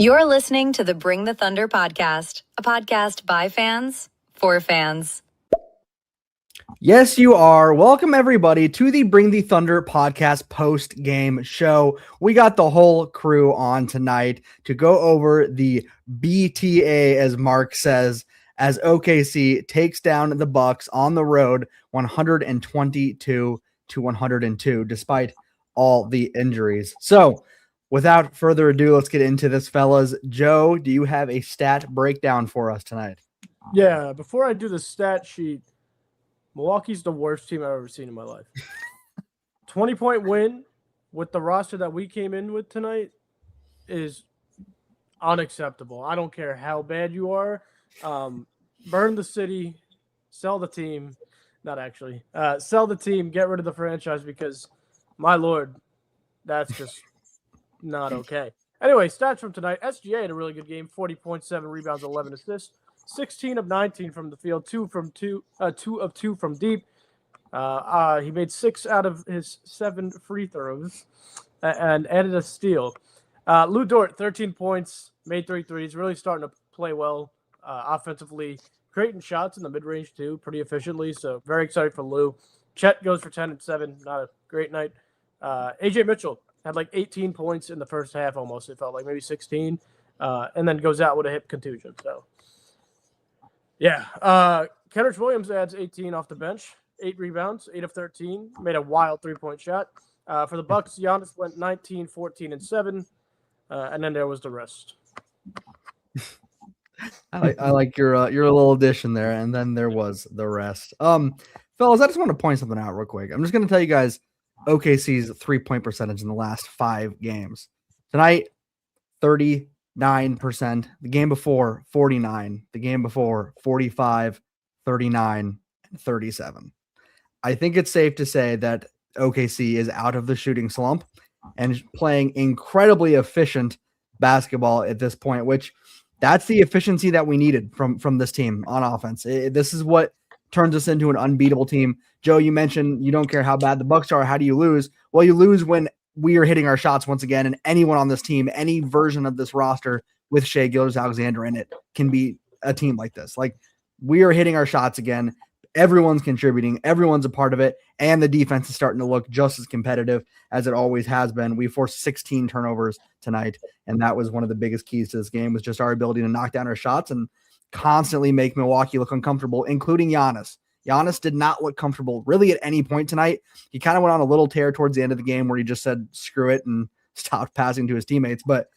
You're listening to the Bring the Thunder podcast, a podcast by fans for fans. Yes, you are. Welcome, everybody, to the Bring the Thunder podcast post-game show. We got the whole crew on tonight to go over the BTA, as Mark says, as OKC takes down the Bucks on the road 122-102, despite all the injuries. So, without further ado, let's get into this, fellas. Joe, do you have a stat breakdown for us tonight? Yeah, before I do the stat sheet, Milwaukee's the worst team I've ever seen in my life. 20-point win with the roster that we came in with tonight is unacceptable. I don't care how bad you are. Burn the city, sell the team. Not actually. Sell the team, get rid of the franchise because, my Lord, that's just not okay. Anyway, stats from tonight. SGA had a really good game, 40.7 rebounds, 11 assists. 16 of 19 from the field, 2 of 2 from deep. He made 6 out of his 7 free throws and added a steal. Lou Dort, 13 points, made 3 threes, really starting to play well offensively, creating shots in the mid-range too, pretty efficiently. So very excited for Lou. Chet goes for 10 and 7, not a great night. AJ Mitchell had like 18 points in the first half almost. It felt like maybe 16, and then goes out with a hip contusion. So. Yeah, Kenrich Williams adds 18 off the bench, 8 rebounds, 8 of 13, made a wild 3-point shot. For the Bucks, Giannis went 19, 14, and 7, and then there was the rest. I like your little addition there, and then there was the rest. Fellas, I just want to point something out real quick. I'm just going to tell you guys OKC's 3-point percentage in the last 5 games. Tonight, 39%. The game before, 49. The game before, 45, 39, and 37. I think it's safe to say that OKC is out of the shooting slump and playing incredibly efficient basketball at this point, which that's the efficiency that we needed from this team on offense. This is what turns us into an unbeatable team. Joe, you mentioned you don't care how bad the Bucks are. How do you lose? Well, you lose when we are hitting our shots once again, and anyone on this team, any version of this roster with Shai Gilgeous-Alexander in it can be a team like this. Like, we are hitting our shots again. Everyone's contributing. Everyone's a part of it, and the defense is starting to look just as competitive as it always has been. We forced 16 turnovers tonight, and that was one of the biggest keys to this game, was just our ability to knock down our shots and constantly make Milwaukee look uncomfortable, including Giannis. Giannis did not look comfortable really at any point tonight. He kind of went on a little tear towards the end of the game where he just said, screw it, and stopped passing to his teammates. But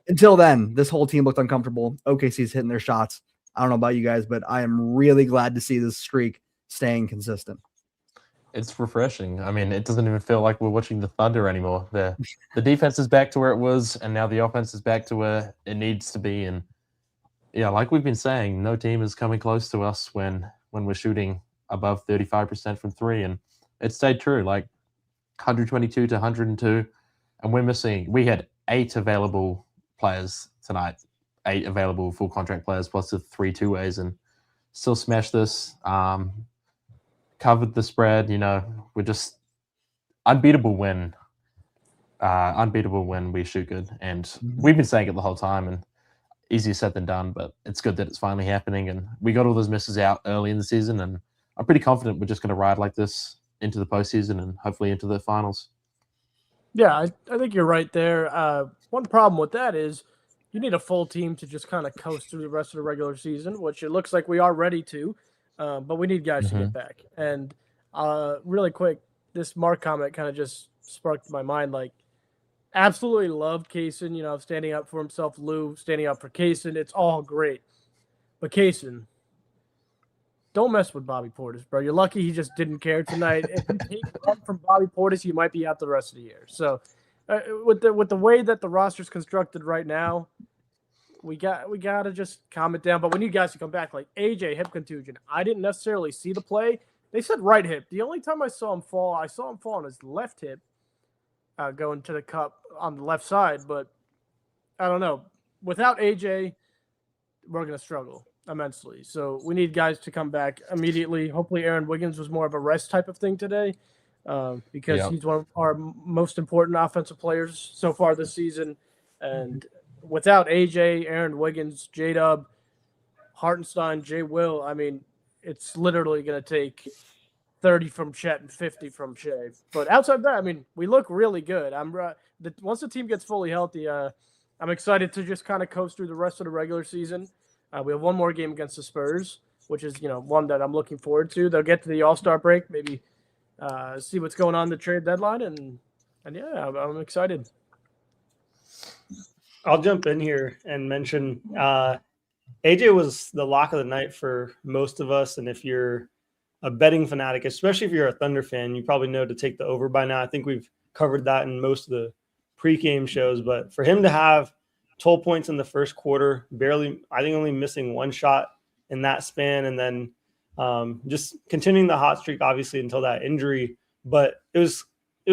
until then, this whole team looked uncomfortable. OKC's hitting their shots. I don't know about you guys, but I am really glad to see this streak staying consistent. It's refreshing. I mean, it doesn't even feel like we're watching the Thunder anymore. The defense is back to where it was, and now the offense is back to where it needs to be. And yeah, like we've been saying, no team is coming close to us when we're shooting above 35% from 3, and it stayed true, like 122 to 102, and we had 8 available players tonight, 8 available full contract players plus the 3 two-ways, and still smashed this, covered the spread. We're just unbeatable when we shoot good, and we've been saying it the whole time, and easier said than done, but it's good that it's finally happening, and we got all those misses out early in the season, and I'm pretty confident we're just going to ride like this into the postseason and hopefully into the finals. Yeah, I think you're right there. One problem with that is you need a full team to just kind of coast through the rest of the regular season, which it looks like we are ready to, but we need guys to get back. And really quick, this Mark comment kind of just sparked my mind, like, absolutely loved Kaysen, standing up for himself. Lou standing up for Kaysen. It's all great. But Kaysen, don't mess with Bobby Portis, bro. You're lucky he just didn't care tonight. If you take one from Bobby Portis, you might be out the rest of the year. So with the way that the roster's constructed right now, we got to just calm it down. But we need guys to come back. Like AJ, hip contusion. I didn't necessarily see the play. They said right hip. The only time I saw him fall on his left hip. Going to the cup on the left side, but I don't know. Without AJ, we're going to struggle immensely. So we need guys to come back immediately. Hopefully Aaron Wiggins was more of a rest type of thing today because he's one of our most important offensive players so far this season. And without AJ, Aaron Wiggins, J-Dub, Hartenstein, Jay Will, I mean, it's literally going to take 30 from Chet and 50 from Shea. But outside that, I mean, we look really good. Once the team gets fully healthy, I'm excited to just kind of coast through the rest of the regular season. We have one more game against the Spurs, which is, one that I'm looking forward to. They'll get to the All-Star break, maybe see what's going on in the trade deadline, and yeah, I'm excited. I'll jump in here and mention AJ was the lock of the night for most of us, and if you're a betting fanatic, especially if you're a Thunder fan, you probably know to take the over by now. I think we've covered that in most of the pregame shows, but for him to have 12 points in the first quarter, barely, I think only missing one shot in that span, and then just continuing the hot streak, obviously, until that injury. But it was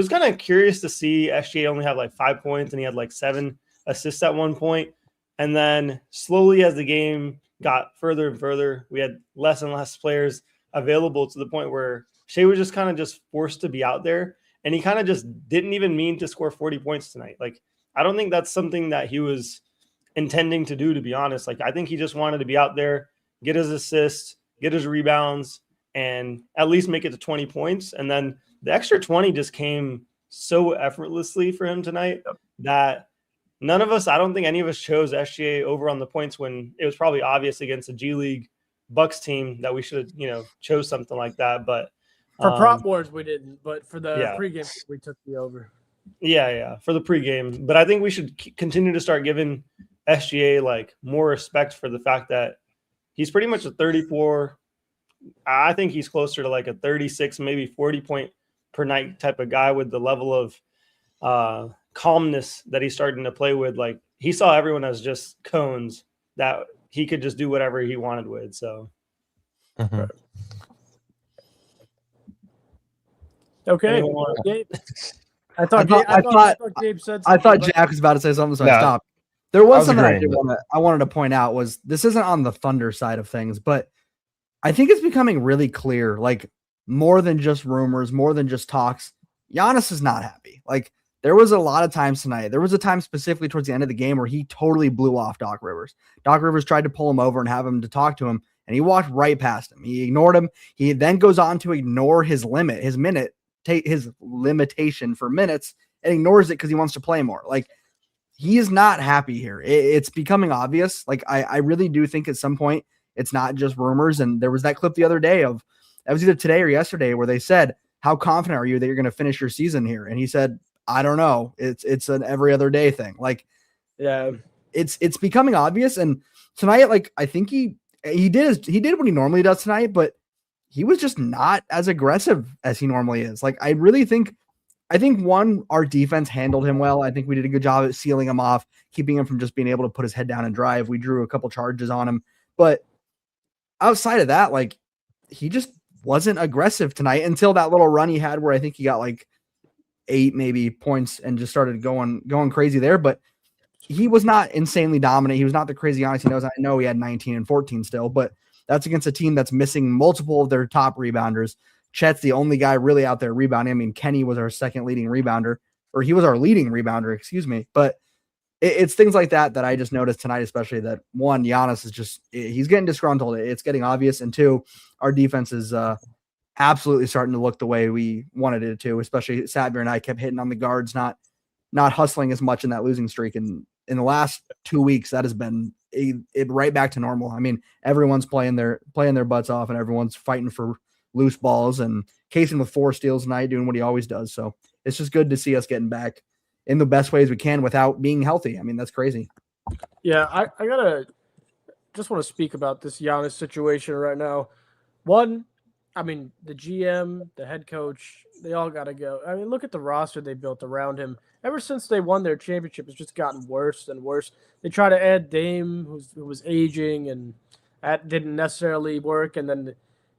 kind of curious to see SGA only have like 5 points, and he had like 7 assists at one point. And then slowly as the game got further and further, we had less and less players available to the point where Shea was just kind of just forced to be out there. And he kind of just didn't even mean to score 40 points tonight. Like, I don't think that's something that he was intending to do, to be honest. Like, I think he just wanted to be out there, get his assists, get his rebounds, and at least make it to 20 points. And then the extra 20 just came so effortlessly for him tonight that none of us, I don't think any of us chose SGA over on the points when it was probably obvious against the G League Bucks team that we should have, chose something like that. But for prop wars, we didn't. But for the pregame, we took the over. Yeah, for the pregame. But I think we should continue to start giving SGA like more respect for the fact that he's pretty much a 34. I think he's closer to like a 36, maybe 40 point per night type of guy with the level of calmness that he's starting to play with. Like, he saw everyone as just cones that he could just do whatever he wanted with. So, okay. Gabe. I thought Gabe said something. I thought Jack was about to say something, so I stopped. There was something I wanted to point out was this isn't on the Thunder side of things, but I think it's becoming really clear, like more than just rumors, more than just talks. Giannis is not happy. Like, there was a lot of times tonight. There was a time specifically towards the end of the game where he totally blew off Doc Rivers. Doc Rivers tried to pull him over and have him to talk to him, and he walked right past him. He ignored him. He then goes on to ignore his limit, his limitation for minutes, and ignores it because he wants to play more. Like, he is not happy here. It's becoming obvious. Like, I really do think at some point it's not just rumors. And there was that clip the other day that was either today or yesterday where they said, how confident are you that you're going to finish your season here? And he said, I don't know. It's an every other day thing. Like, yeah, it's becoming obvious. And tonight, like, I think he did what he normally does tonight, but he was just not as aggressive as he normally is. Like, I think one, our defense handled him well. I think we did a good job at sealing him off, keeping him from just being able to put his head down and drive. We drew a couple charges on him, but outside of that, like, he just wasn't aggressive tonight until that little run he had where I think he got like 8 maybe points and just started going crazy there. But he was not insanely dominant. He was not the crazy Giannis he knows. I know he had 19 and 14 still, but that's against a team that's missing multiple of their top rebounders. Chet's the only guy really out there rebounding. I mean, Kenny was our second leading rebounder, or he was our leading rebounder, excuse me. But it's things like that I just noticed tonight, especially that one, Giannis is just, he's getting disgruntled. It's getting obvious. And two, our defense is absolutely starting to look the way we wanted it to, especially Sadler and I kept hitting on the guards, not hustling as much in that losing streak. And in the last 2 weeks, that has been it right back to normal. I mean, everyone's playing their butts off and everyone's fighting for loose balls, and Casey with 4 steals tonight, doing what he always does. So it's just good to see us getting back in the best ways we can without being healthy. I mean, that's crazy. Yeah, I just want to speak about this Giannis situation right now. One, I mean, the GM, the head coach, they all got to go. I mean, look at the roster they built around him. Ever since they won their championship, it's just gotten worse and worse. They try to add Dame, who was aging, and that didn't necessarily work. And then,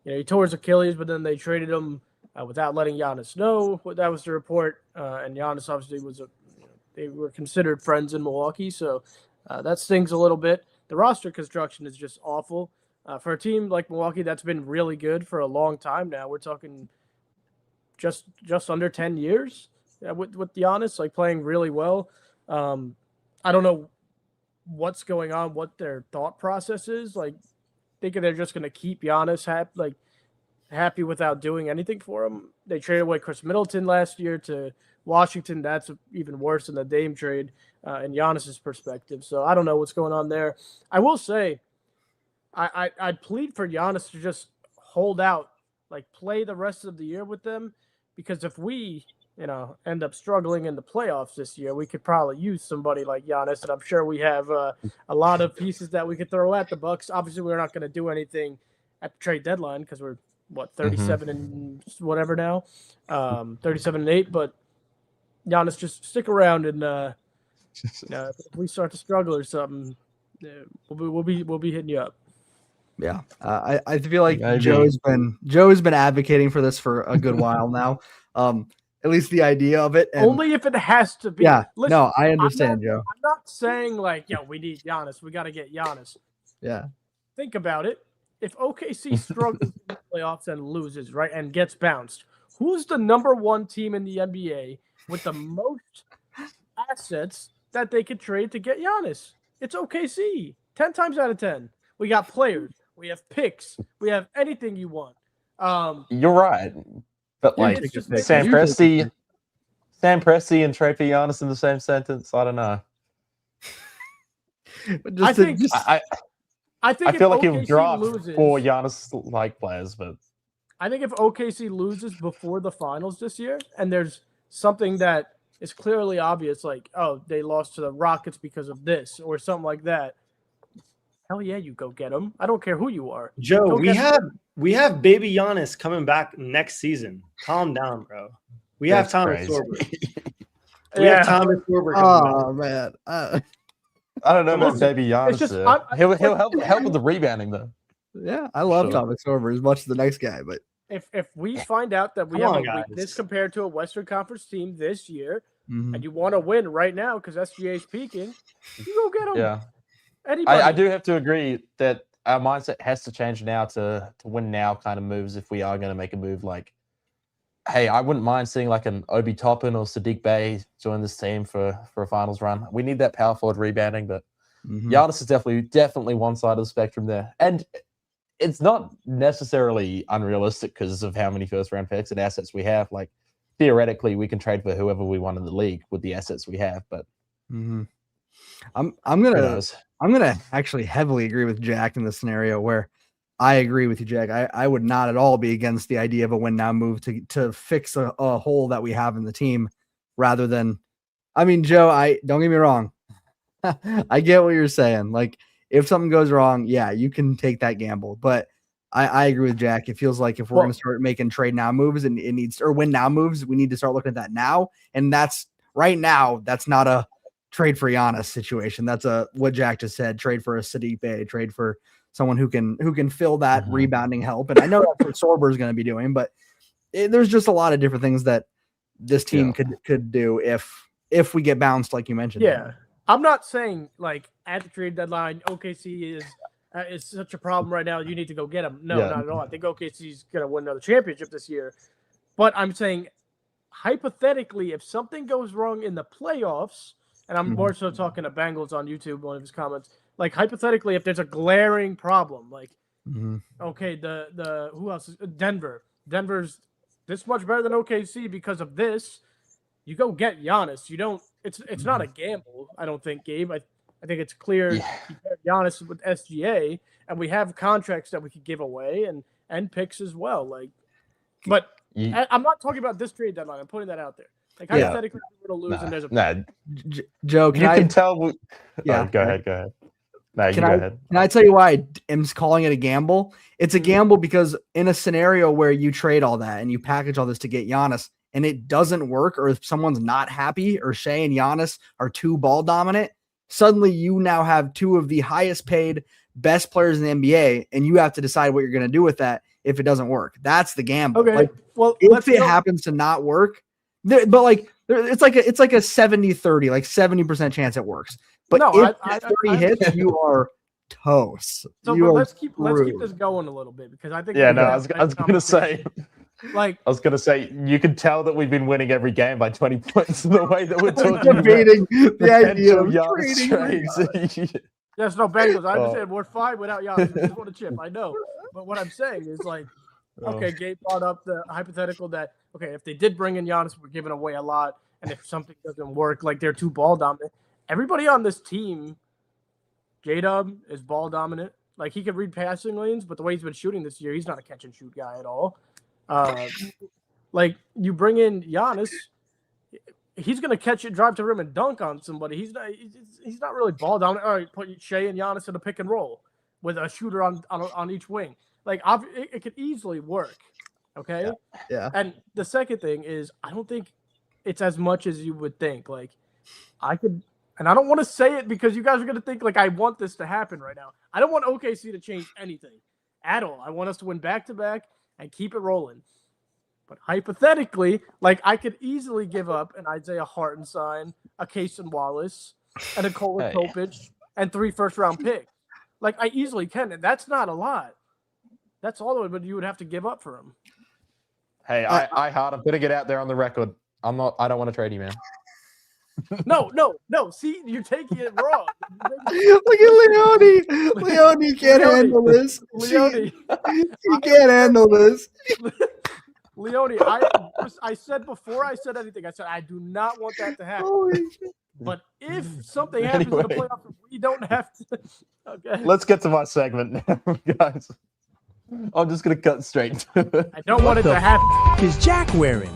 he tore his Achilles, but then they traded him without letting Giannis know. That was the report. And Giannis obviously they were considered friends in Milwaukee, so that stings a little bit. The roster construction is just awful. For a team like Milwaukee that's been really good for a long time now, we're talking just under 10 years with Giannis, like, playing really well. I don't know what's going on, what their thought process is. Like, thinking they're just going to keep Giannis happy without doing anything for him. They traded away Chris Middleton last year to Washington. That's even worse than the Dame trade in Giannis's perspective. So I don't know what's going on there. I will say, I'd plead for Giannis to just hold out, like play the rest of the year with them, because if we, end up struggling in the playoffs this year, we could probably use somebody like Giannis, and I'm sure we have a lot of pieces that we could throw at the Bucks. Obviously, we're not going to do anything at the trade deadline because we're 37 and whatever now, 37-8. But Giannis, just stick around, and if we start to struggle or something, we'll be hitting you up. Yeah, I feel like Joe's been advocating for this for a good while now. At least the idea of it. And, only if it has to be. Yeah, listen, no, I understand, Joe. I'm not saying like, we need Giannis. We got to get Giannis. Yeah. Think about it. If OKC struggles in the playoffs and loses, right, and gets bounced, who's the number one team in the NBA with the most assets that they could trade to get Giannis? It's OKC. 10 times out of 10. We got players. We have picks. We have anything you want. You're right. But like Sam Presti and Trey for Giannis in the same sentence, I don't know. I think I feel like he'll draft loses, 4 Giannis-like players, but I think if OKC loses before the finals this year, and there's something that is clearly obvious, like, oh, they lost to the Rockets because of this or something like that, hell yeah, you go get them. I don't care who you are. Joe, we have baby Giannis coming back next season. Calm down, bro. We have Thomas Sorber. We have Thomas Sorber coming back. Man. I don't know about baby Giannis. He'll help with the rebounding though. Yeah, I love Thomas Sorber as much as the next guy, but if we find out that we have a weakness compared to a Western Conference team this year, and you want to win right now because SGA is peaking, you go get them. Yeah. I do have to agree that our mindset has to change now to win now kind of moves if we are going to make a move. Like, hey, I wouldn't mind seeing like an Obi Toppin or Sadiq Bey join this team for a finals run. We need that power forward rebounding, but Giannis is definitely one side of the spectrum there. And it's not necessarily unrealistic because of how many first round picks and assets we have. Like, theoretically, we can trade for whoever we want in the league with the assets we have, but I'm gonna actually heavily agree with Jack in this scenario where I agree with you, Jack. I would not at all be against the idea of a win now move to fix a hole that we have in the team rather than, I mean, Joe, don't get me wrong. I get what you're saying. Like, if something goes wrong, yeah, you can take that gamble. But I agree with Jack. It feels like if we're going to start making trade now moves and win now moves, we need to start looking at that now. And that's right now. That's not a trade for Giannis situation. That's what Jack just said. Trade for a Sadiq Bey. Trade for someone who can fill that rebounding help. And I know that's what Sorber is going to be doing, but there's just a lot of different things that this team could do if we get bounced, like you mentioned. Yeah, I'm not saying like at the trade deadline, OKC is such a problem right now. You need to go get them. No, not at all. I think OKC is going to win another championship this year. But I'm saying hypothetically, if something goes wrong in the playoffs, and I'm more so talking to Bengals on YouTube, one of his comments, like hypothetically, if there's a glaring problem, like, okay, the who else is Denver? Denver's this much better than OKC because of this. You go get Giannis. You don't. It's not a gamble. I don't think, Gabe. I think it's clear. You pair Giannis with SGA, and we have contracts that we could give away and picks as well. Like, but I'm not talking about this trade deadline. I'm putting that out there. Like, hypothetically, we're going to lose, and there's a Joe. Can tell. Go ahead. No, go ahead. Can I tell you why I'm calling it a gamble? It's a gamble because in a scenario where you trade all that and you package all this to get Giannis and it doesn't work, or if someone's not happy, or Shea and Giannis are too ball dominant, suddenly you now have two of the highest paid, best players in the NBA, and you have to decide what you're going to do with that if it doesn't work. That's the gamble. Okay. Like, well, if it happens to not work, but like it's like a 70-30, like 70% chance it works. But if 30 hits, you are toast. So let's keep this going a little bit because I think I was going to say Like I was gonna say, you could tell that we've been winning every game by 20 points in the way that we're talking debating the idea of Giannis trades. yes, no Bengals. I Oh. understand. We're fine without Giannis. We just want a chip. I know. But what I'm saying is like, okay, Gabe brought up the hypothetical that if they did bring in Giannis, we're giving away a lot, and if something doesn't work, like they're too ball dominant. Everybody on this team, J-Dub is ball dominant. Like he could read passing lanes, but the way he's been shooting this year, he's not a catch and shoot guy at all. Like you bring in Giannis, he's gonna catch it, drive to rim, and dunk on somebody. He's not really ball dominant. All right, put Shea and Giannis in a pick and roll with a shooter on each wing. Like it could easily work. Okay. Yeah. And the second thing is, I don't think it's as much as you would think. Like I could. And I don't want to say it because you guys are going to think like I want this to happen right now. I don't want OKC to change anything at all. I want us to win back-to-back and keep it rolling. But hypothetically, like I could easily give up an Isaiah Hartenstein, a Cason Wallace, and a Kola Topic, and 3 first-round picks. Like I easily can, and that's not a lot. That's all of it, but you would have to give up for him. Hey, I'm going to get out there on the record. I don't want to trade you, man. No. See, you're taking it wrong. Look at Leone. Leone can't handle this. Leone. He can't handle this. Leone, I said before I said anything, I said I do not want that to happen. But if something happens in the playoffs, we don't have to. Okay. Let's get to my segment now, guys. I'm just going to cut straight to it. I don't want it to happen. Is Jack wearing?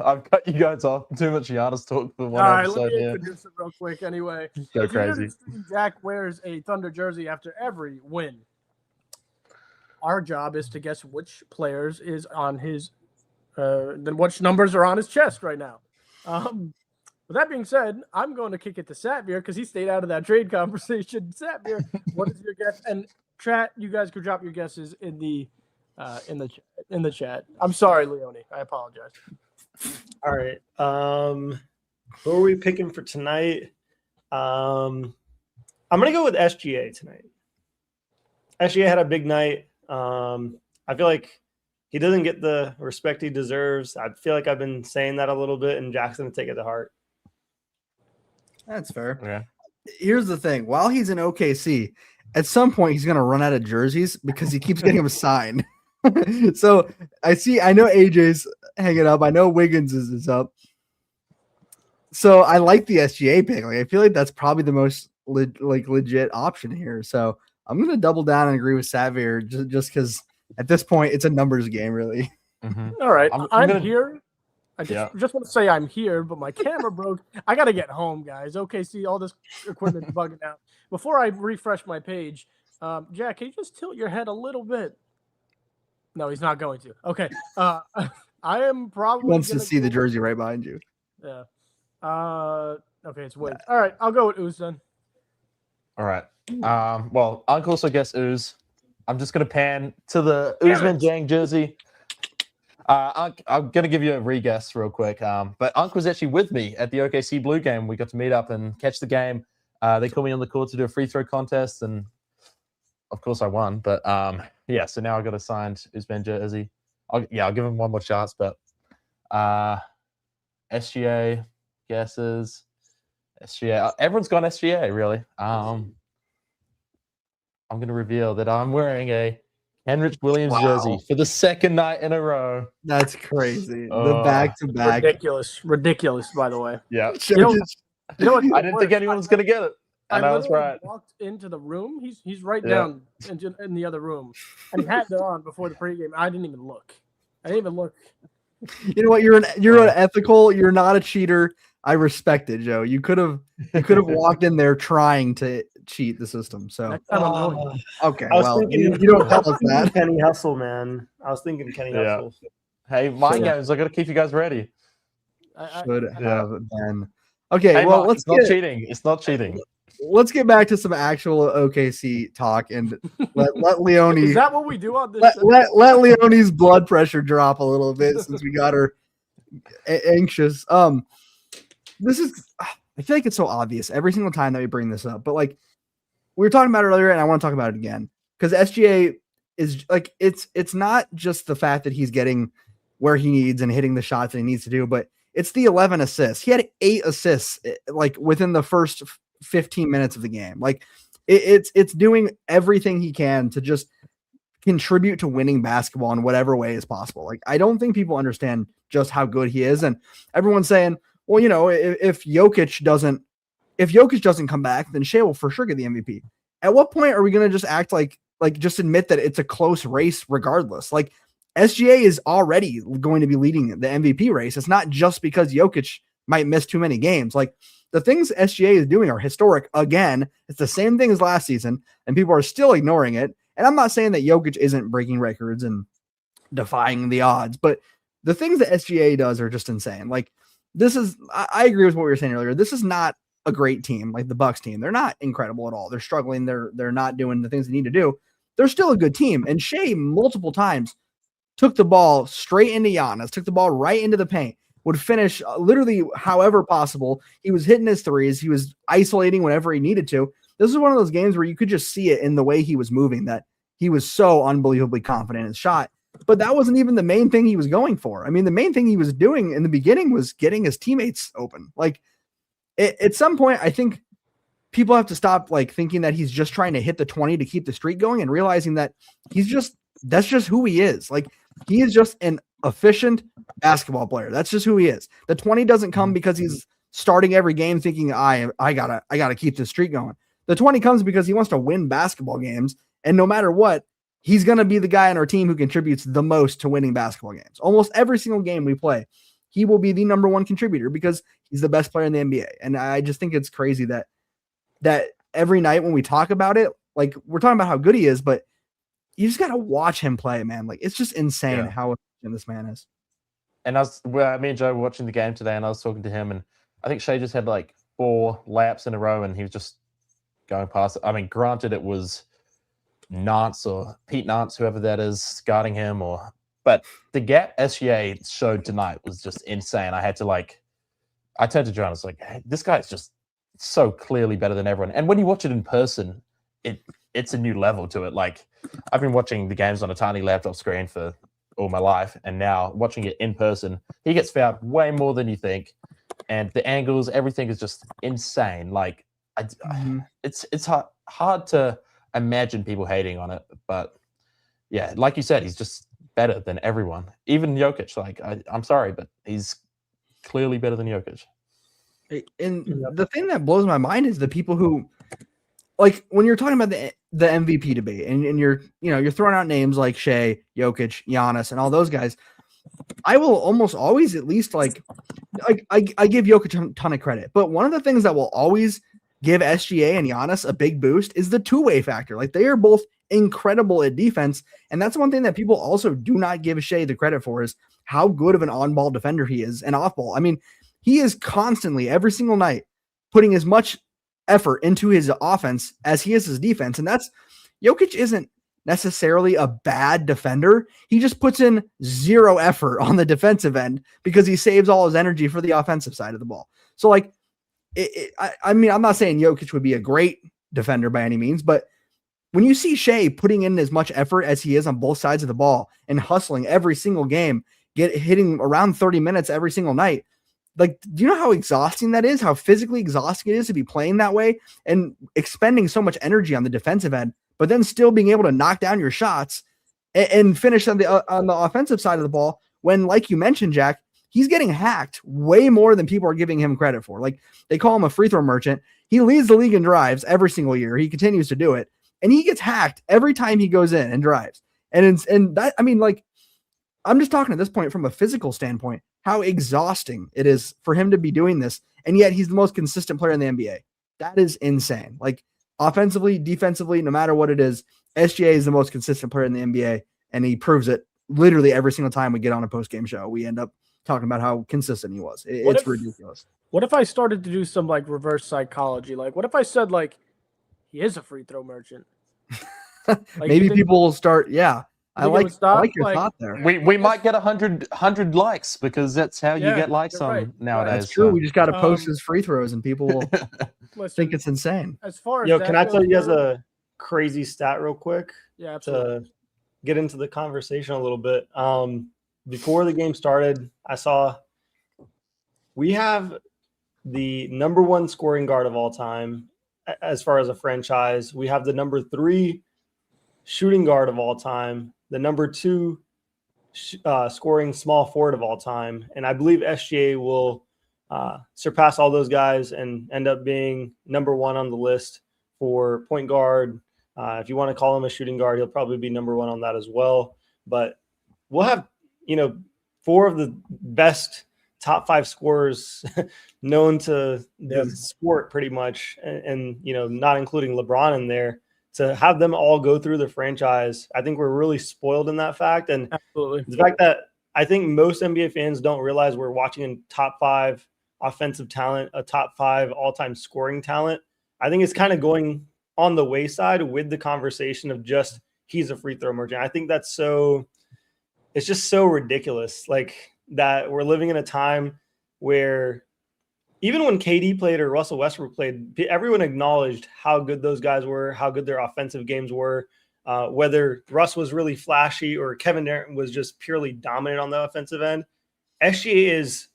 I've cut you guys off. Too much Giannis talk for one All right, episode let me here. introduce it real quick anyway. Go If you're crazy. noticing, Jack wears a Thunder jersey after every win. Our job is to guess which players is on his, then which numbers are on his chest right now. With that being said, I'm going to kick it to Satbeer because he stayed out of that trade conversation. Satbeer, what is your guess? And chat, you guys could drop your guesses in the chat. I'm sorry, Leone. I apologize. All right. Who are we picking for tonight? I'm gonna go with SGA tonight. SGA had a big night. I feel like he doesn't get the respect he deserves. I feel like I've been saying that a little bit, and Jack's gonna take it to heart. That's fair. Yeah. Here's the thing. While he's in OKC, at some point he's going to run out of jerseys because he keeps getting them signed. So I know AJ's hanging up. I know Wiggins is up. So I like the SGA pick. Like I feel like that's probably the most legit option here. So I'm going to double down and agree with Xavier just because at this point it's a numbers game, really. Mm-hmm. All right, I'm I'm here. I just want to say I'm here, but my camera broke. I got to get home, guys. Okay, see, all this equipment's bugging out. Before I refresh my page, Jack, can you just tilt your head a little bit? No, he's not going to. Okay. I am probably He wants to see the jersey right behind you. Yeah. Okay, it's Wiz. All right, I'll go with Uz then. All right. Well, Unc also guessed Uz. I'm just going to pan to the Uzman Jang jersey. Unc, I'm going to give you a re-guess real quick. But Unc was actually with me at the OKC Blue game. We got to meet up and catch the game. They called me on the court to do a free throw contest, and of course I won. But yeah, so now I got a signed Uzman jersey. I'll give him one more chance. But SGA guesses. SGA. Everyone's gone SGA, really. I'm going to reveal that I'm wearing a Henrich Williams jersey for the second night in a row. That's crazy. The back-to-back. Ridiculous, by the way. Yeah. You know what? I didn't think anyone was going to get it. And I was right. Walked into the room. He's right down in the other room. And he had it on before the pregame. I didn't even look. You know what? You're an ethical. You're not a cheater. I respect it, Joe. You could have walked in there trying to cheat the system. So okay, you don't tell us that. Kenny Hustle, man. I was thinking Kenny Hustle. Hey, mind games. I got to keep you guys ready. Should have been. Okay, hey, well, it's not cheating. It's not cheating. Let's get back to some actual OKC talk and let Leone. Is that what we do on this? Let Leone's blood pressure drop a little bit since we got her anxious. I feel like it's so obvious every single time that we bring this up, but like we were talking about it earlier, and I want to talk about it again because SGA is like it's not just the fact that he's getting where he needs and hitting the shots that he needs to do, but it's the 11 assists. He had 8 assists like within the first 15 minutes of the game. Like it's doing everything he can to just contribute to winning basketball in whatever way is possible. Like I don't think people understand just how good he is, and everyone's saying, well, if Jokic doesn't come back, then Shea will for sure get the MVP. At what point are we going to just act like just admit that it's a close race regardless? Like SGA is already going to be leading the MVP race. It's not just because Jokic might miss too many games. Like the things SGA is doing are historic. Again, it's the same thing as last season, and people are still ignoring it. And I'm not saying that Jokic isn't breaking records and defying the odds, but the things that SGA does are just insane. Like I agree with what we were saying earlier. This is not a great team like the Bucks team. They're not incredible at all. They're struggling. They're not doing the things they need to do. They're still a good team. And Shea multiple times took the ball straight into Giannis, took the ball right into the paint, would finish literally however possible. He was hitting his threes. He was isolating whenever he needed to. This is one of those games where you could just see it in the way he was moving, that he was so unbelievably confident in his shot. But that wasn't even the main thing he was going for. I mean, the main thing he was doing in the beginning was getting his teammates open. Like at some point, I think people have to stop like thinking that he's just trying to hit the 20 to keep the streak going and realizing that that's just who he is. Like he is just an efficient basketball player. That's just who he is. The 20 doesn't come because he's starting every game thinking I gotta keep this streak going. The 20 comes because he wants to win basketball games. And no matter what, he's going to be the guy on our team who contributes the most to winning basketball games. Almost every single game we play, he will be the number one contributor because he's the best player in the NBA. And I just think it's crazy that every night when we talk about it, like we're talking about how good he is, but you just got to watch him play, man. Like it's just insane how efficient this man is. And me and Joe were watching the game today, and I was talking to him, and I think Shea just had like 4 laps in a row, and he was just going past it. I mean, granted, it was Nance or Pete Nance, whoever that is, guarding him, but the gap SGA showed tonight was just insane. I turned to John, I was like, hey, this guy's just so clearly better than everyone. And when you watch it in person, it's a new level to it. Like I've been watching the games on a tiny laptop screen for all my life, and now watching it in person, he gets fouled way more than you think, and the angles, everything is just insane. Like it's hard to imagine people hating on it, but yeah, like you said, he's just better than everyone, even Jokic. Like I'm sorry, but he's clearly better than Jokic. And the thing that blows my mind is the people who, like, when you're talking about the MVP debate, and you're throwing out names like Shea, Jokic, Giannis, and all those guys, I will almost always at least I give Jokic a ton of credit, but one of the things that will always give SGA and Giannis a big boost is the two-way factor. Like they are both incredible at defense, and that's one thing that people also do not give Shea the credit for is how good of an on-ball defender he is and off-ball. I mean, he is constantly every single night putting as much effort into his offense as he is his defense, and that's Jokic isn't necessarily a bad defender. He just puts in zero effort on the defensive end because he saves all his energy for the offensive side of the ball. So like, I mean, I'm not saying Jokic would be a great defender by any means, but when you see Shea putting in as much effort as he is on both sides of the ball and hustling every single game, hitting around 30 minutes every single night, like, do you know how exhausting that is? How physically exhausting it is to be playing that way and expending so much energy on the defensive end, but then still being able to knock down your shots and finish on the offensive side of the ball when, like you mentioned, Jack, he's getting hacked way more than people are giving him credit for. Like they call him a free throw merchant. He leads the league in drives every single year. He continues to do it, and he gets hacked every time he goes in and drives. And that, I mean, like, I'm just talking at this point from a physical standpoint, how exhausting it is for him to be doing this. And yet he's the most consistent player in the NBA. That is insane. Like offensively, defensively, no matter what it is, SGA is the most consistent player in the NBA. And he proves it literally every single time we get on a post-game show. We end up talking about how consistent he was. It's ridiculous. What if I started to do some like reverse psychology? Like, what if I said like he is a free throw merchant? Like, maybe people will start. Yeah, I like your thought there. We might get 100 likes because that's how you get likes on nowadays. That's true. We just got to post his free throws and people will. think it's insane. As far as Yo, that can I goes, tell you guys though, a crazy stat real quick yeah, absolutely. to get into the conversation a little bit? Before the game started, I saw we have the number 1 scoring guard of all time as far as a franchise. We have the number 3 shooting guard of all time, the number 2 scoring small forward of all time, and I believe SGA will surpass all those guys and end up being number 1 on the list for point guard. If you want to call him a shooting guard, he'll probably be number 1 on that as well. But we'll have 4 of the best top 5 scorers known to the sport pretty much, and not including LeBron in there. To have them all go through the franchise, I think we're really spoiled in that fact. And Absolutely. the fact that I think most NBA fans don't realize we're watching a top 5 offensive talent, a top 5 all-time scoring talent. I think it's kind of going on the wayside with the conversation of just he's a free throw merchant. I think that's it's just so ridiculous. Like that we're living in a time where even when KD played or Russell Westbrook played, everyone acknowledged how good those guys were, how good their offensive games were. Whether Russ was really flashy or Kevin Durant was just purely dominant on the offensive end, SGA is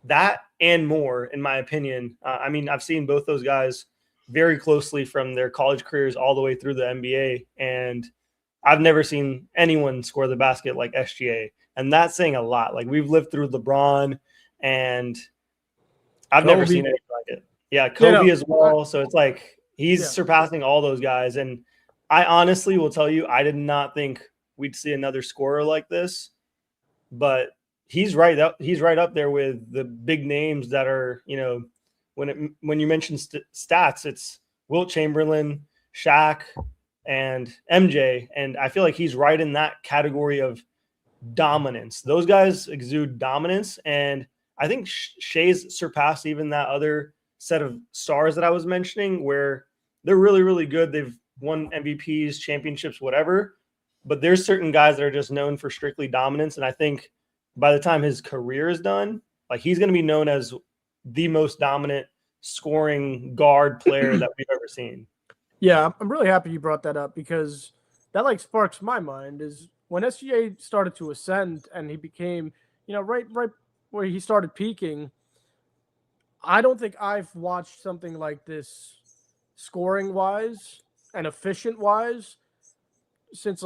that and more, in my opinion. I mean, I've seen both those guys very closely from their college careers all the way through the NBA, and I've never seen anyone score the basket like SGA. And that's saying a lot. Like, we've lived through LeBron, and I've never seen anything like it. Yeah, Kobe as well. So it's like he's surpassing all those guys. And I honestly will tell you, I did not think we'd see another scorer like this. But he's right up there with the big names that are, when you mention stats, it's Wilt Chamberlain, Shaq, and MJ. And I feel like he's right in that category of dominance. Those guys exude dominance. And I think Shea's surpassed even that other set of stars that I was mentioning, where they're really, really good. They've won MVPs, championships, whatever. But there's certain guys that are just known for strictly dominance. And I think by the time his career is done, like, he's going to be known as the most dominant scoring guard player that we've ever seen. Yeah, I'm really happy you brought that up, because that sparks my mind is when SGA started to ascend and he became, right where he started peaking. I don't think I've watched something like this scoring wise and efficient wise since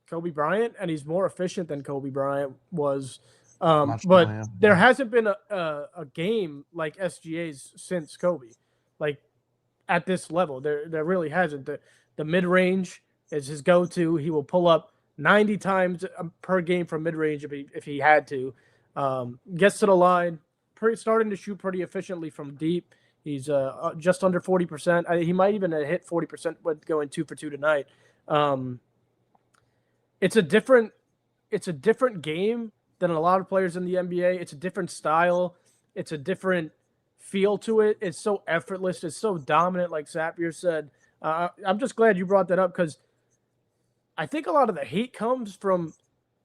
Kobe Bryant, and he's more efficient than Kobe Bryant was. But there hasn't been a game like SGA's since Kobe, like at this level. There really hasn't. The mid range is his go to. He will pull up 90 times per game from mid range if he had to. Gets to the line, starting to shoot pretty efficiently from deep. He's just under 40%. He might even hit 40% with going 2 for 2 tonight. It's a different game than a lot of players in the NBA. It's a different style. It's a different feel to it. It's so effortless. It's so dominant, like Sapir said. I'm just glad you brought that up, because I think a lot of the hate comes from,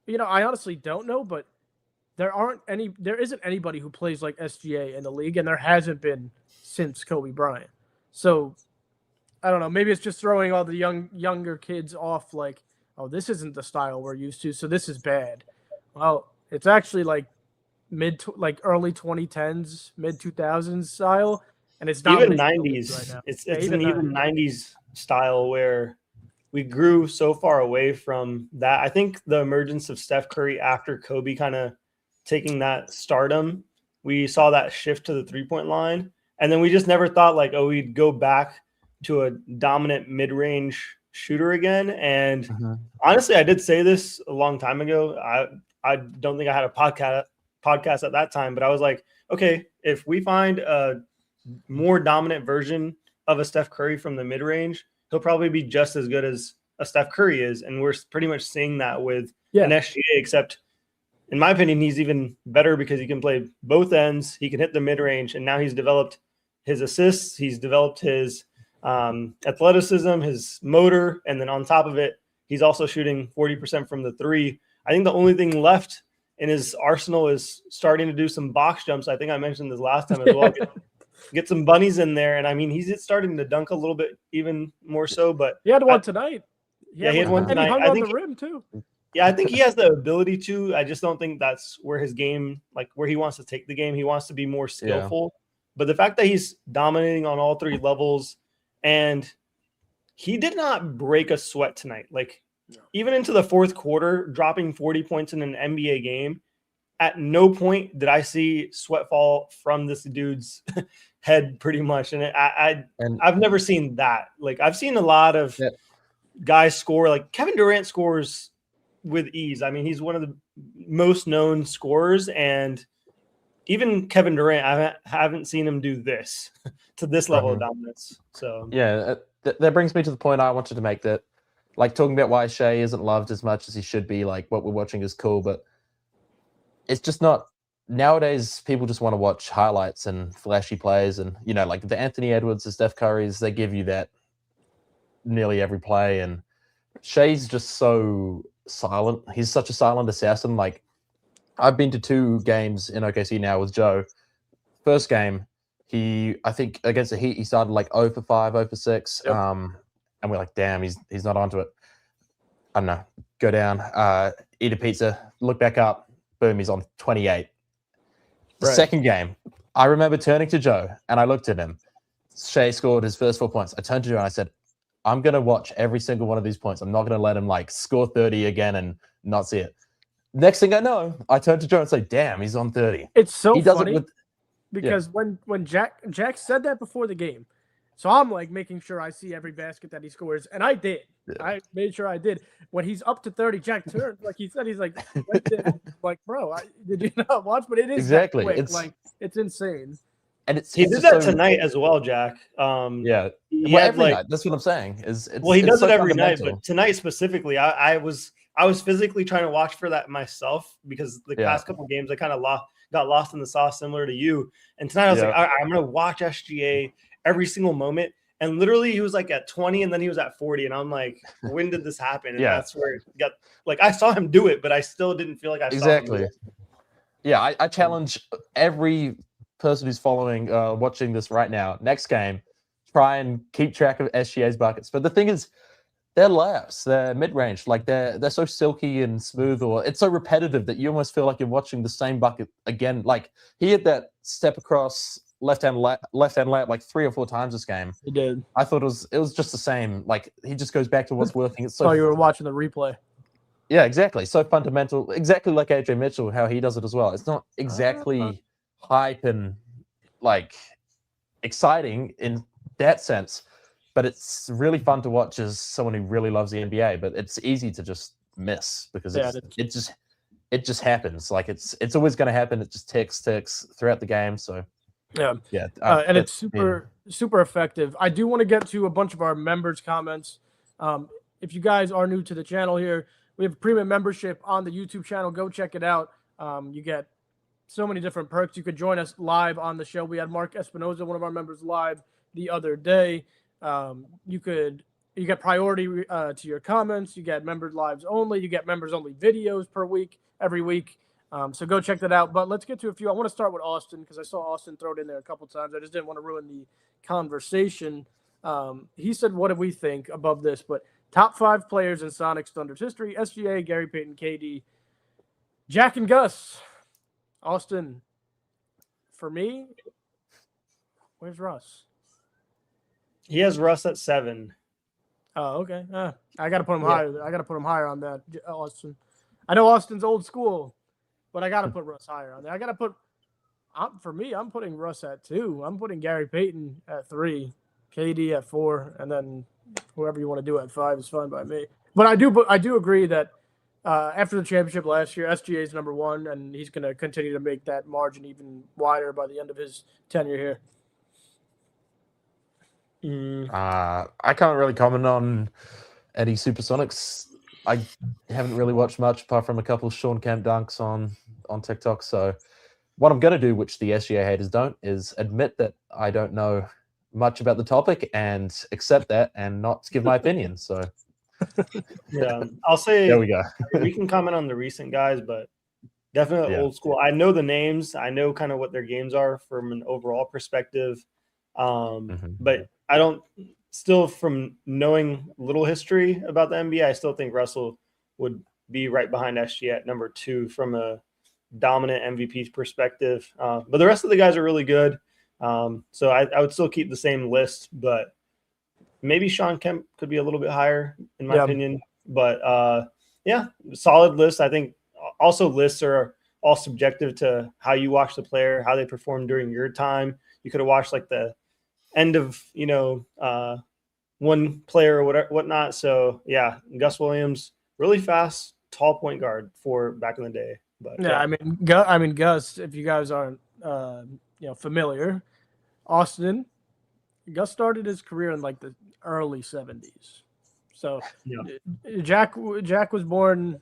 I honestly don't know, but there isn't anybody who plays like SGA in the league, and there hasn't been since Kobe Bryant. So I don't know. Maybe it's just throwing all the younger kids off, like, oh, this isn't the style we're used to, so this is bad. Well, it's actually early 2010s, mid 2000s style, and it's even 90s. Right now. It's an even 90s style where we grew so far away from that. I think the emergence of Steph Curry after Kobe kind of taking that stardom, we saw that shift to the 3-point line, and then we just never thought we'd go back to a dominant mid-range shooter again. And honestly, I did say this a long time ago. I don't think I had a podcast at that time, but I was like, okay, if we find a more dominant version of a Steph Curry from the mid-range, he'll probably be just as good as a Steph Curry is. And we're pretty much seeing that with an SGA, except in my opinion, he's even better because he can play both ends. He can hit the mid-range, and now he's developed his assists. He's developed his athleticism, his motor, and then on top of it, he's also shooting 40% from the 3. I think the only thing left in his arsenal is starting to do some box jumps. I think I mentioned this last time as well. get some bunnies in there. And I mean, he's starting to dunk a little bit, even more so. But He had one tonight. He had one and tonight. he hung I on think the rim too. Yeah, I think he has the ability to. I just don't think that's where his game, like where he wants to take the game. He wants to be more skillful. But the fact that he's dominating on all three levels, and he did not break a sweat tonight. Like even into the fourth quarter, dropping 40 points in an NBA game, at no point did I see sweat fall from this dude's head pretty much. And I've never seen that. Like I've seen a lot of guys score, like Kevin Durant scores with ease. I mean, he's one of the most known scorers, and even Kevin Durant, I haven't seen him do this to this level of dominance. So yeah, that brings me to the point I wanted to make, that like talking about why Shea isn't loved as much as he should be. Like what we're watching is cool, but it's just not. Nowadays, people just want to watch highlights and flashy plays, and like the Anthony Edwards, the Steph Currys, they give you that nearly every play, and Shea's just so silent. He's such a silent assassin. Like I've been to 2 games in OKC now with Joe. First game, I think against the Heat, he started like 0 for 5, 0 for 6. Yep. And we're like, damn, he's not onto it. I don't know. Go down, eat a pizza, look back up, boom, he's on 28. The second game, I remember turning to Joe and I looked at him. Shea scored his first 4 points. I turned to Joe and I said, I'm going to watch every single one of these points. I'm not going to let him like score 30 again and not see it. Next thing I know, I turn to Joe and say, damn, he's on 30. It's so he does funny it with, because when Jack said that before the game, so I'm like making sure I see every basket that he scores, and I did. Yeah. I made sure I did. When he's up to 30, Jack turned, like he said, he's like, like, bro, did you not watch? But it is exactly. Quick. It's insane. And he did that tonight as well, Jack. Yeah, every night. That's what I'm saying. He does it every night, but tonight specifically, I was physically trying to watch for that myself because the past couple of games I kind of got lost in the sauce, similar to you. And tonight I was like, I'm gonna watch SGA every single moment. And literally, he was like at 20, and then he was at 40, and I'm like, when did this happen? And that's where it got like I saw him do it, but I still didn't feel like I saw him do it. Yeah, I challenge every person who's following, watching this right now, next game, try and keep track of SGA's buckets. But the thing is, they're layups, they're mid-range, like they're so silky and smooth, or it's so repetitive that you almost feel like you're watching the same bucket again. Like he had that step across left-hand layup like 3 or 4 times this game. He did. I thought it was just the same. Like he just goes back to what's working. It's so. Oh, you were watching the replay. Yeah, exactly. So fundamental, exactly like AJ Mitchell, how he does it as well. It's not exactly hype and like exciting in that sense, but it's really fun to watch as someone who really loves the NBA. But it's easy to just miss because it just happens. Like it's always going to happen. It just ticks throughout the game. So yeah, and it's super effective. I do want to get to a bunch of our members' comments. If you guys are new to the channel here, we have a premium membership on the YouTube channel. Go check it out. You get so many different perks. You could join us live on the show. We had Mark Espinoza, one of our members, live the other day. You get priority to your comments. You get members lives only. You get members only videos every week. So go check that out. But let's get to a few. I want to start with Austin because I saw Austin throw it in there a couple times. I just didn't want to ruin the conversation. He said, what do we think above this? But top 5 players in Sonics Thunder's history: SGA, Gary Payton, KD, Jack, and Gus. Austin, for me, where's Russ? He has Russ at 7. Oh, okay. I got to put him higher. I got to put him higher on that, Austin. I know Austin's old school, but I got to put Russ higher on there. I got to put for me, I'm putting Russ at 2. I'm putting Gary Payton at 3, KD at 4, and then whoever you want to do at 5 is fine by me. But I do agree that after the championship last year, SGA is number 1, and he's going to continue to make that margin even wider by the end of his tenure here. I can't really comment on Eddie Supersonics. I haven't really watched much apart from a couple of Sean Kemp dunks on TikTok. So what I'm going to do, which the SGA haters don't, is admit that I don't know much about the topic and accept that and not give my opinion. So yeah, I'll say there we go. we can comment on the recent guys, but Definitely Yeah. old school. I know the names. I know kind of what their games are from an overall perspective. But I don't still from knowing little history about the NBA, I still think Russell would be right behind SGA at number 2 from a dominant MVP perspective. But the rest of the guys are really good. So I would still keep the same list, but maybe Sean Kemp could be a little bit higher in my opinion. But yeah, solid list. I think also lists are all subjective to how you watch the player, how they perform during your time. You could have watched like the end of, one player or whatnot. So yeah, Gus Williams, really fast, tall point guard for back in the day. But Yeah, I mean, Gus. If you guys aren't, familiar, Austin, Gus started his career in like the early '70s. So Jack was born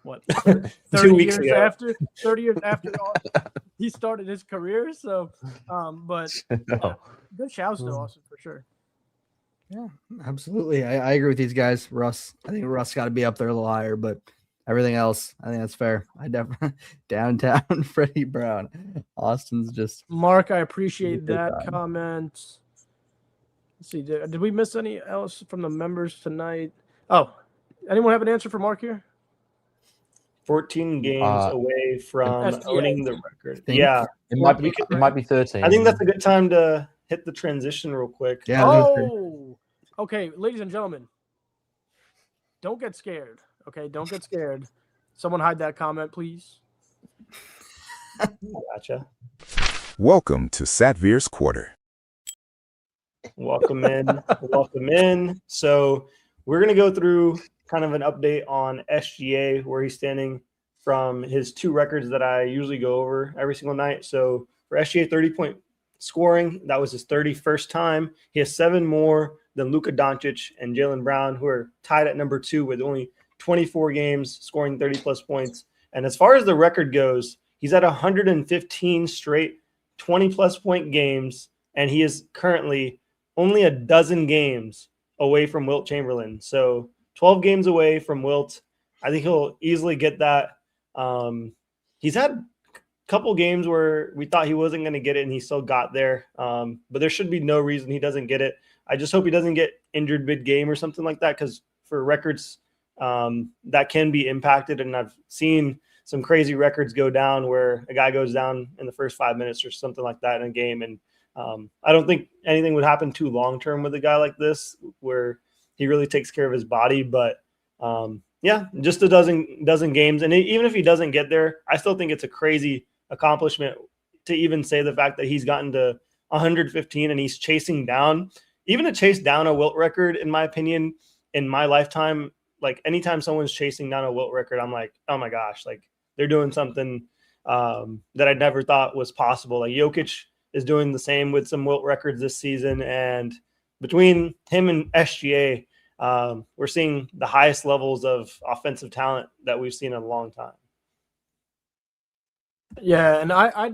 what 30 weeks years ago. after 30 years after he started his career. So, but good shouts to Austin for sure. Yeah, absolutely. I agree with these guys. Russ, I think Russ got to be up there a little higher, but everything else, I think that's fair. I definitely downtown Freddie Brown. Austin's just Mark, I appreciate that comment. Let's see, did we miss any else from the members tonight? Oh, anyone have an answer for Mark here? 14 games away from SGA. owning the record. Think? Yeah, It might be 13. I think that's a good time to hit the transition real quick. Yeah. Oh, okay, ladies and gentlemen, don't get scared. Okay, don't get scared. Someone hide that comment, please. Gotcha. Welcome to Satvir's Quarter. Welcome in. Welcome in. So we're going to go through kind of an update on SGA, where he's standing from his 2 records that I usually go over every single night. So for SGA, 30-point scoring, that was his 31st time. He has 7 more than Luka Doncic and Jaylen Brown, who are tied at number 2 with only 24 games, scoring 30-plus points. And as far as the record goes, he's at 115 straight 20-plus point games, and he is currently only a dozen games away from Wilt Chamberlain. So 12 games away from Wilt. I think he'll easily get that. He's had a couple games where we thought he wasn't going to get it, and he still got there. But there should be no reason he doesn't get it. I just hope he doesn't get injured mid-game or something like that, because for records that can be impacted. And I've seen some crazy records go down where a guy goes down in the first 5 minutes or something like that in a game. And I don't think anything would happen too long-term with a guy like this, where he really takes care of his body. But yeah, just a dozen games. And even if he doesn't get there, I still think it's a crazy accomplishment to even say the fact that he's gotten to 115 and he's chasing down, even to chase down a Wilt record, in my opinion, in my lifetime. Like anytime someone's chasing down a Wilt record, I'm like, oh my gosh, like they're doing something that I never thought was possible. Like Jokic is doing the same with some Wilt records this season. And between him and SGA, we're seeing the highest levels of offensive talent that we've seen in a long time. Yeah, and I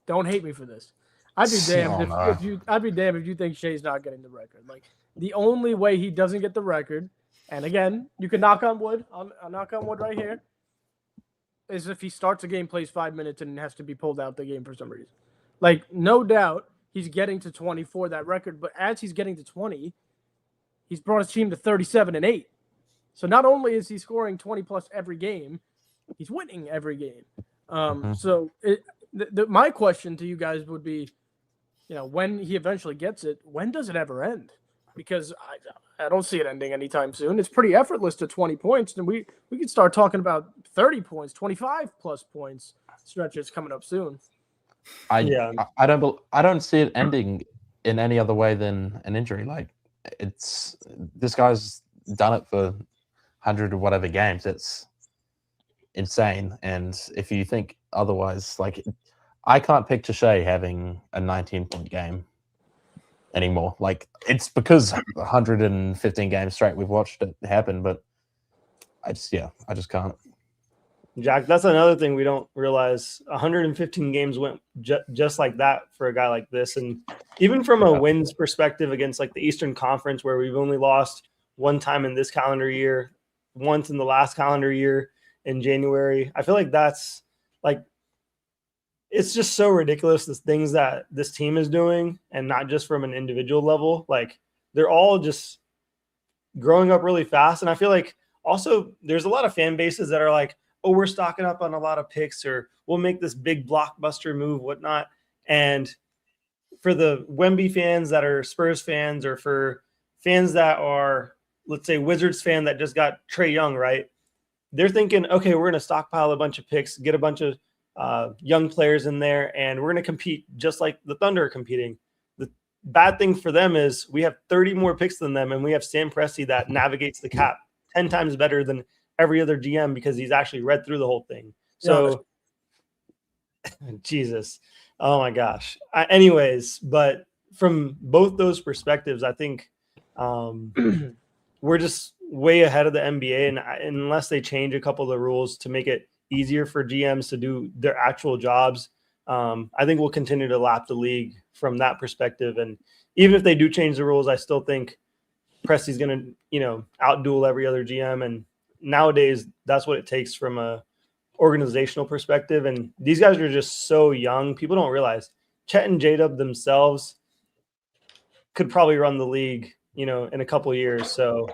don't hate me for this. I'd be damned if you think Shai's not getting the record. Like the only way he doesn't get the record, and again, you can knock on wood. I'll knock on wood right here. Is if he starts a game, plays 5 minutes, and has to be pulled out the game for some reason. Like no doubt he's getting to 24, that record, but as he's getting to 20, he's brought his team to 37-8. So not only is he scoring 20 plus every game, he's winning every game. So my question to you guys would be, when he eventually gets it, when does it ever end? Because I don't see it ending anytime soon. It's pretty effortless to 20 points, and we can start talking about 30 points, 25 plus points stretches coming up soon. I don't see it ending in any other way than an injury. Like this guy's done it for 100 or whatever games. It's insane. And if you think otherwise, like I can't picture Shai having a 19-point game anymore. Like it's because 115 games straight we've watched it happen, but I just can't. Jack, that's another thing we don't realize. 115 games went just like that for a guy like this. And even from a wins perspective against like the Eastern Conference, where we've only lost one time in this calendar year, once in the last calendar year, in January. I feel like that's like, it's just so ridiculous, the things that this team is doing, and not just from an individual level. Like, they're all just growing up really fast. And I feel like also there's a lot of fan bases that are like, oh, we're stocking up on a lot of picks, or we'll make this big blockbuster move, whatnot. And for the Wemby fans that are Spurs fans, or for fans that are, let's say, Wizards fan that just got Trae Young, right? They're thinking, okay, we're going to stockpile a bunch of picks, get a bunch of young players in there, and we're going to compete just like the Thunder are competing. The bad thing for them is we have 30 more picks than them, and we have Sam Presti that navigates the cap 10 times better than every other GM because he's actually read through the whole thing. So, Jesus. Oh, my gosh. Anyways, but from both those perspectives, I think we're just way ahead of the NBA, and unless they change a couple of the rules to make it easier for GMs to do their actual jobs, I think we'll continue to lap the league from that perspective. And even if they do change the rules, I still think Presti's going to, outduel every other GM. And nowadays, that's what it takes from a organizational perspective. And these guys are just so young. People don't realize Chet and J-Dub themselves could probably run the league, in a couple of years. So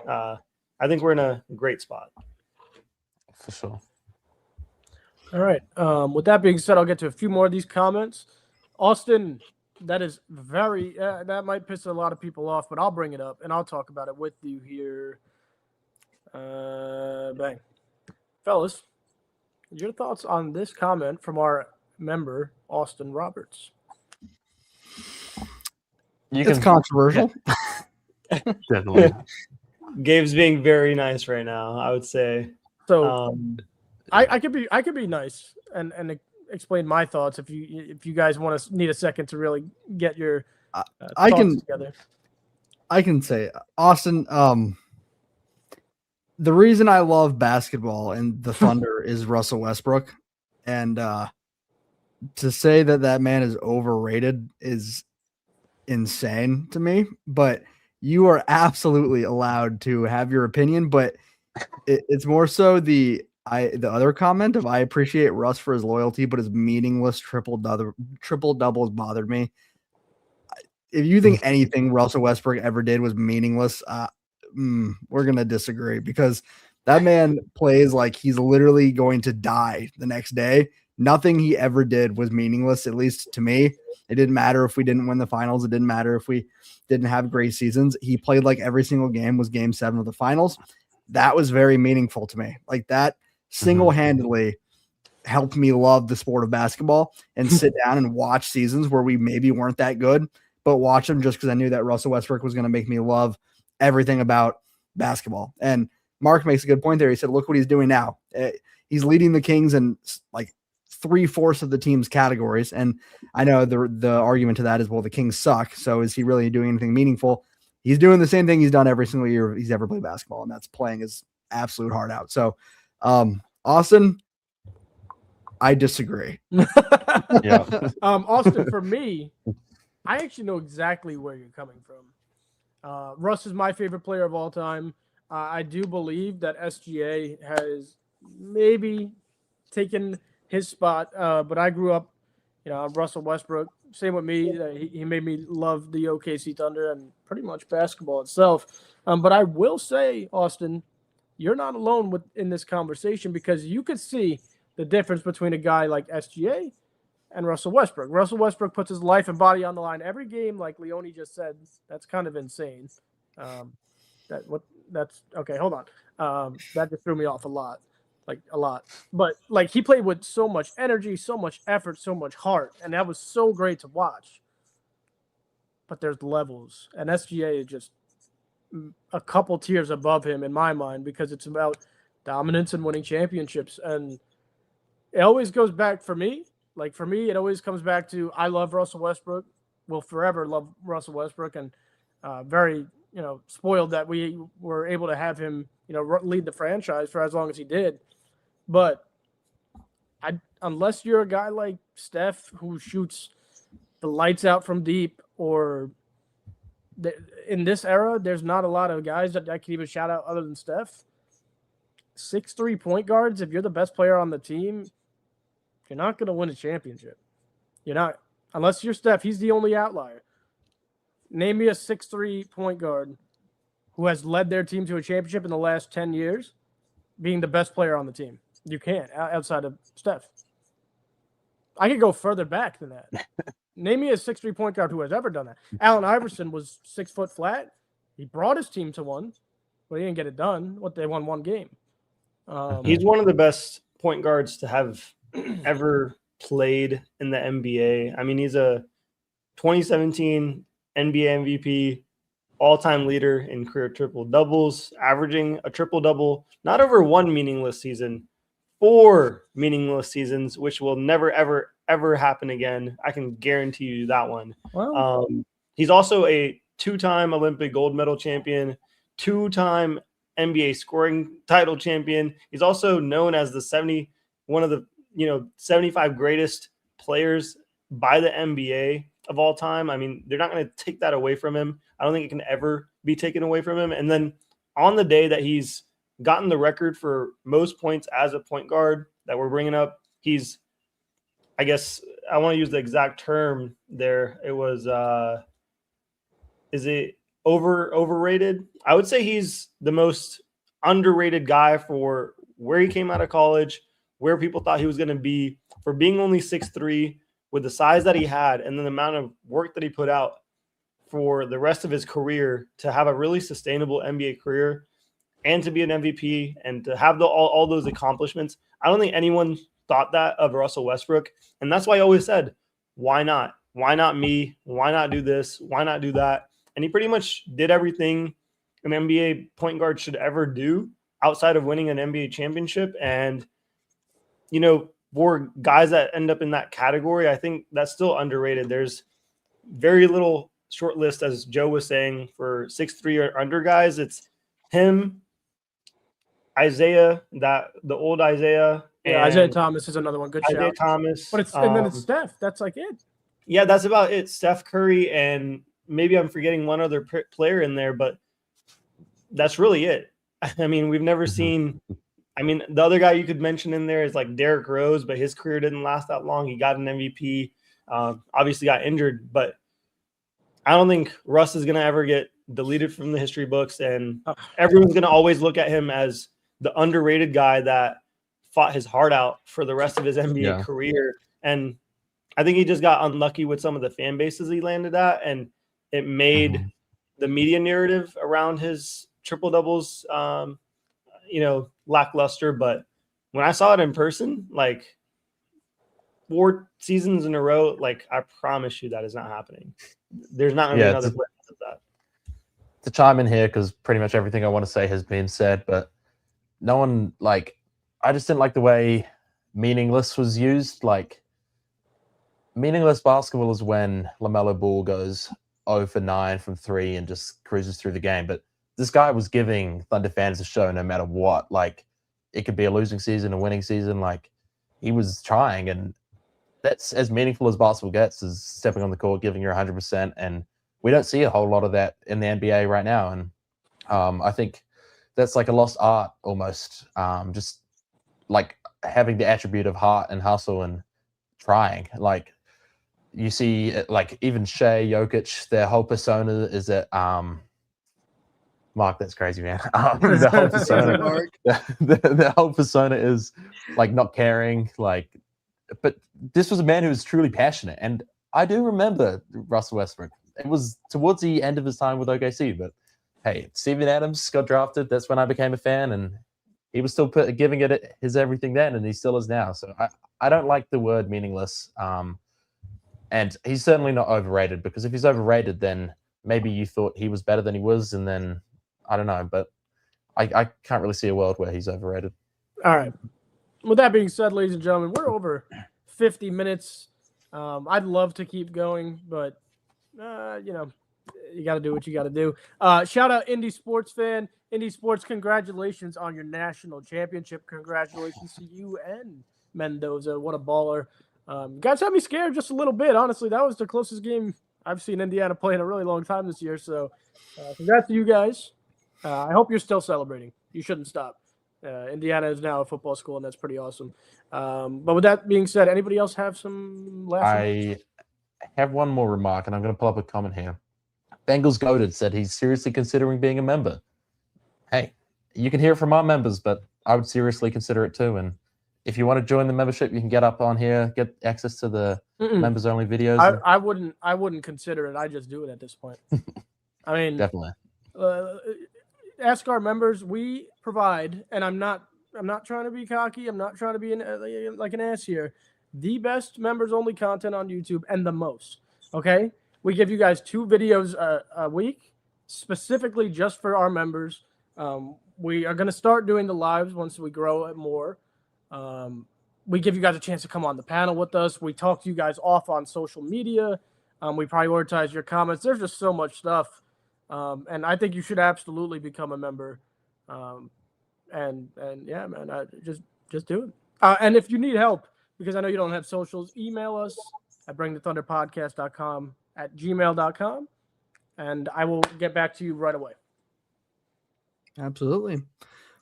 I think we're in a great spot. For sure. All right. With that being said, I'll get to a few more of these comments. Austin, that is very that might piss a lot of people off, but I'll bring it up and I'll talk about it with you here. Bang. Fellas, your thoughts on this comment from our member, Austin Roberts? It's controversial. Definitely. Gabe's being very nice right now, I would say. So I could be nice and explain my thoughts if you guys need a second to really get your thoughts together. I can say, Austin, the reason I love basketball and the Thunder is Russell Westbrook, and to say that man is overrated is insane to me. But you are absolutely allowed to have your opinion, but it's more so the other comment of I appreciate Russ for his loyalty, but his meaningless triple doubles bothered me. If you think anything Russell Westbrook ever did was meaningless, we're gonna disagree, because that man plays like he's literally going to die the next day. Nothing he ever did was meaningless, at least to me. It didn't matter if we didn't win the finals. It didn't matter if we didn't have great seasons. He played like every single game was game 7 of the finals. That was very meaningful to me. Like, that single-handedly helped me love the sport of basketball and sit down and watch seasons where we maybe weren't that good, but watch them just because I knew that Russell Westbrook was going to make me love everything about basketball. And Mark makes a good point there. He said, look what he's doing now. He's leading the Kings in like 3/4 of the team's categories. And I know the argument to that is, well, the Kings suck. So is he really doing anything meaningful? He's doing the same thing he's done every single year he's ever played basketball, and that's playing his absolute heart out. So, Austin, I disagree. Yeah. Austin, for me, I actually know exactly where you're coming from. Russ is my favorite player of all time. I do believe that SGA has maybe taken his spot, but I grew up, Russell Westbrook. Same with me. He made me love the OKC Thunder and pretty much basketball itself. But I will say, Austin, you're not alone in this conversation, because you could see the difference between a guy like SGA and Russell Westbrook. Russell Westbrook puts his life and body on the line every game, like Leone just said. That's kind of insane. That's okay. Hold on. That just threw me off a lot. But like, he played with so much energy, so much effort, so much heart, and that was so great to watch. But there's levels, and SGA is just a couple tiers above him in my mind, because it's about dominance and winning championships. And it always goes back for me. Like, for me, it always comes back to, I love Russell Westbrook. Will forever love Russell Westbrook, and very, spoiled that we were able to have him, lead the franchise for as long as he did. But unless you're a guy like Steph who shoots the lights out from deep, or in this era, there's not a lot of guys that I can even shout out other than Steph. 6'3" point guards, if you're the best player on the team, you're not going to win a championship. You're not, unless you're Steph. He's the only outlier. Name me a 6'3" point guard who has led their team to a championship in the last 10 years, being the best player on the team. You can't, outside of Steph. I could go further back than that. Name me a 6'3" point guard who has ever done that. Allen Iverson was 6 foot flat. He brought his team to one, but he didn't get it done. They won one game. He's one of the best point guards to have ever played in the NBA. I mean, he's a 2017 NBA MVP, all-time leader in career triple-doubles, averaging a triple-double, not over one meaningless season, 4 meaningless seasons, which will never, ever, ever happen again. I can guarantee you that one. Wow. He's also a 2-time Olympic gold medal champion, 2-time NBA scoring title champion. He's also known as one of the 75 greatest players by the NBA of all time. I mean, they're not going to take that away from him. I don't think it can ever be taken away from him. And then on the day that he's gotten the record for most points as a point guard that we're bringing up, he's, I guess I want to use the exact term there. It was, is it overrated? I would say he's the most underrated guy for where he came out of college, where people thought he was going to be, for being only 6'3", with the size that he had and then the amount of work that he put out for the rest of his career to have a really sustainable NBA career and to be an MVP and to have all those accomplishments. I don't think anyone thought that of Russell Westbrook. And that's why I always said, why not? Why not me? Why not do this? Why not do that? And he pretty much did everything an NBA point guard should ever do outside of winning an NBA championship. And, for guys that end up in that category, I think that's still underrated. There's very little short list, as Joe was saying, for 6'3" or under guys. It's him, Isaiah, the old Isaiah. Yeah, Isaiah Thomas is another one. Good Isaiah shout. Thomas. But and then it's Steph. That's like it. Yeah, that's about it. Steph Curry, and maybe I'm forgetting one other player in there, but that's really it. I mean, we've never seen – I mean, the other guy you could mention in there is like Derrick Rose, but his career didn't last that long. He got an MVP, obviously got injured, but I don't think Russ is going to ever get deleted from the history books, and everyone's going to always look at him as the underrated guy that fought his heart out for the rest of his NBA career. And I think he just got unlucky with some of the fan bases he landed at, and it made the media narrative around his triple doubles, lackluster. But when I saw it in person, like 4 seasons in a row, like I promise you that is not happening. There's not going to be another player of that. To chime in here, because pretty much everything I want to say has been said, but no one, I just didn't like the way meaningless was used. Like, meaningless basketball is when LaMelo Ball goes 0 for 9 from 3 and just cruises through the game. But this guy was giving Thunder fans a show no matter what. Like, it could be a losing season, a winning season. Like, he was trying, and that's as meaningful as basketball gets, is stepping on the court, giving your 100%. And we don't see a whole lot of that in the NBA right now. And I think that's like a lost art almost. Just like having the attribute of heart and hustle and trying. Like, you see, like, even Shea, Jokic, their whole persona is that Mark, that's crazy, man. The whole persona, the whole persona is like not caring. Like, but this was a man who was truly passionate, and I do remember Russell Westbrook. It was towards the end of his time with OKC, but hey, Steven Adams got drafted. That's when I became a fan, and he was still giving it his everything then, and he still is now. So I don't like the word meaningless. And he's certainly not overrated, because if he's overrated, then maybe you thought he was better than he was, and then I don't know, but I can't really see a world where he's overrated. All right. With that being said, ladies and gentlemen, we're over 50 minutes. I'd love to keep going, but, you got to do what you got to do. Shout out Indy Sports fan. Indy Sports, congratulations on your national championship. Congratulations to you and Mendoza. What a baller. Guys had me scared just a little bit. Honestly, that was the closest game I've seen Indiana play in a really long time this year. So congrats to you guys. I hope you're still celebrating. You shouldn't stop. Indiana is now a football school, and that's pretty awesome. But with that being said, anybody else have some last remarks? I have one more remark, and I'm going to pull up a comment here. Bengals Goated said he's seriously considering being a member. Hey, you can hear it from our members, but I would seriously consider it too. And if you want to join the membership, you can get up on here, get access to the members-only videos. I wouldn't consider it. I just do it at this point. I mean, Definitely. Ask our members. We provide, and I'm not trying to be cocky. I'm not trying to be like an ass here. The best members-only content on YouTube and the most. Okay, we give you guys 2 videos a week, specifically just for our members. We are going to start doing the lives once we grow it more. We give you guys a chance to come on the panel with us. We talk to you guys off on social media. We prioritize your comments. There's just so much stuff. And I think you should absolutely become a member. And yeah, man, just do it. And if you need help, because I know you don't have socials, email us at bringthethunderpodcast.com @gmail.com, and I will get back to you right away. Absolutely.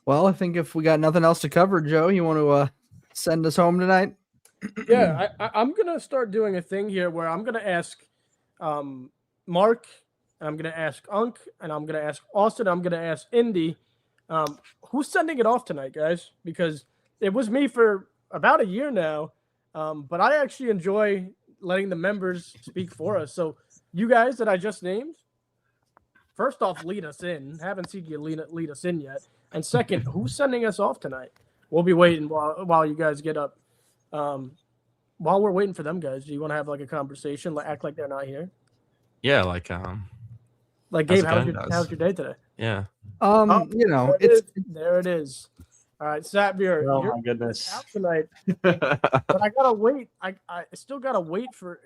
Well, I think if we got nothing else to cover, Joe, you want to send us home tonight? Yeah, I'm going to start doing a thing here where I'm going to ask Mark, and I'm going to ask Unk, and I'm going to ask Austin, I'm going to ask Indy. Who's sending it off tonight, guys? Because it was me for about a year now, but I actually enjoy letting the members speak for us. So you guys that I just named, first off, lead us in. Haven't seen you lead us in yet. And second, who's sending us off tonight? We'll be waiting while you guys get up. While we're waiting for them, guys, do you want to have like a conversation, act like they're not here? Yeah, like Gabe, how's your day today? Yeah. You know, there it is. All right, Satveer, Oh my goodness. out tonight, but I gotta wait. I still gotta wait for.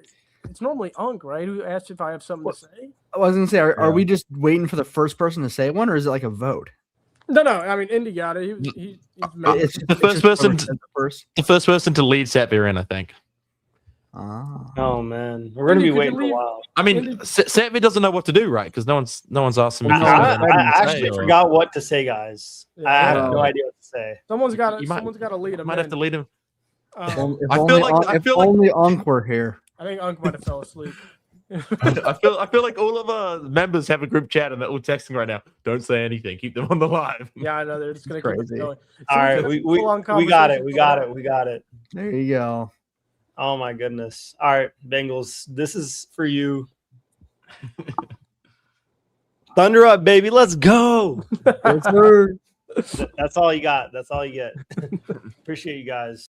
It's normally Unk, right? Who asked if I have something to say? I was gonna say, are we just waiting for the first person to say one, or is it like a vote? No. I mean, Indy got it. He's It's The first person. first. The first person to lead Satveer in, I think. Oh man, we're gonna be waiting for a while. I mean, Satveer doesn't know what to do, right? Because no one's asked him. I actually forgot what to say, guys. Yeah. I have no idea what to say. Someone's got to lead him. Might have to lead him. If I feel like only Unk were here. I think Unk might have fell asleep. I feel like all of our members have a group chat and they're all texting right now. Don't say anything. Keep them on the live. Yeah, I know they're just gonna keep Crazy. it going. All right, we got it. We got it. There you go. Oh my goodness. All right, Bengals, this is for you. Thunder up, baby. Let's go. Yes, sir. That's all you got. That's all you get. Appreciate you guys.